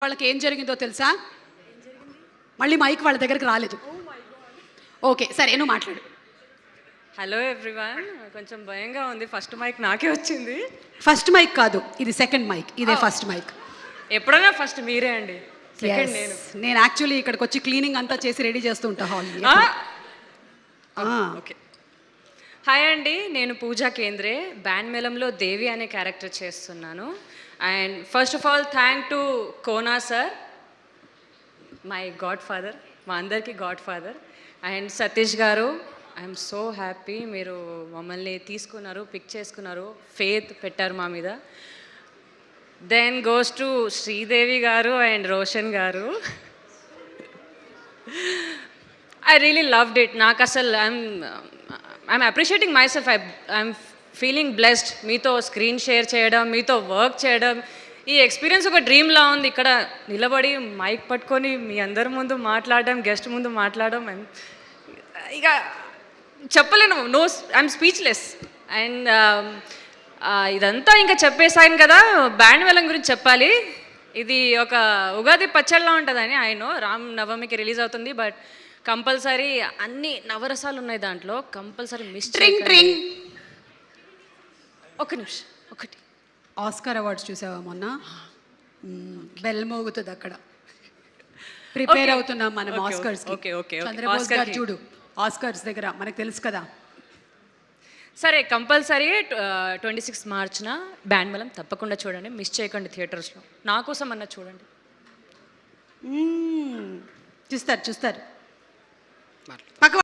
వాళ్ళకి ఏం జరిగిందో తెలుసా? మళ్ళీ మైక్ వాళ్ళ దగ్గరికి రాలేదు. ఓకే, సరే నువ్వు మాట్లాడు. హలో ఎవ్రీవన్, కొంచెం భయంగా ఉంది. ఫస్ట్ మైక్ నాకే వచ్చింది. ఫస్ట్ మైక్ కాదు, ఇది సెకండ్ మైక్. ఇదే ఫస్ట్ మైక్. ఎప్పుడైనా ఫస్ట్ మీరే అండి, సెకండ్ నేను. నేను యాక్చువల్లీ ఇక్కడికి వచ్చి క్లీనింగ్ అంతా చేసి రెడీ చేస్తూ ఉంటా హాల్. ఓకే. హాయ్ అండి, నేను పూజా కేంద్రే, బ్యాండ్ మేళంలో దేవి అనే క్యారెక్టర్ చేస్తున్నాను. And first of all thank to Kona sir, my God father, మా అందరికీ గాడ్ ఫాదర్. అండ్ సతీష్ గారు, ఐఎమ్ సో హ్యాపీ మీరు మమ్మల్ని తీసుకున్నారు, పిక్ చేసుకున్నారు, ఫేత్ పెట్టారు మా మీద. దెన్ గోస్ టు శ్రీదేవి గారు అండ్ రోషన్ గారు. I really loved it. నాకు అసలు I'm appreciating my self. I'm feeling blessed. మీతో స్క్రీన్ షేర్ చేయడం, మీతో వర్క్ చేయడం, ఈ ఎక్స్పీరియన్స్ ఒక డ్రీమ్లా ఉంది. ఇక్కడ నిలబడి మైక్ పట్టుకొని మీ అందరి ముందు మాట్లాడడం, గెస్ట్ ముందు మాట్లాడడం, ఇక చెప్పలేను. No, I'm speechless. అండ్ ఇదంతా ఇంకా చెప్పేసాను కదా, బ్యాండ్ మేళం గురించి చెప్పాలి. ఇది ఒక ఉగాది పచ్చడిలా ఉంటుందని నో రామ్ నవమికి రిలీజ్ అవుతుంది. బట్ కంపల్సరీ అన్ని నవరసాలు ఉన్నాయి దాంట్లో. కంపల్సరీ మిస్ ఒక నిమిషం, ఒకటి ఆస్కార్ అవార్డ్స్ చూసావా మొన్న? బెల్ మోగుతుంది అక్కడ. ప్రిపేర్ అవుతున్నాం మనం ఆస్కర్స్. చంద్రబోస్ గారు చూడు ఆస్కర్స్ దగ్గర, మనకు తెలుసు కదా. సరే, కంపల్సరీ 26 మార్చ్న బ్యాండ్ మేళం తప్పకుండా చూడండి, మిస్ చేయకండి. థియేటర్స్లో నా కోసం అన్న చూడండి. చూస్తారు పక్క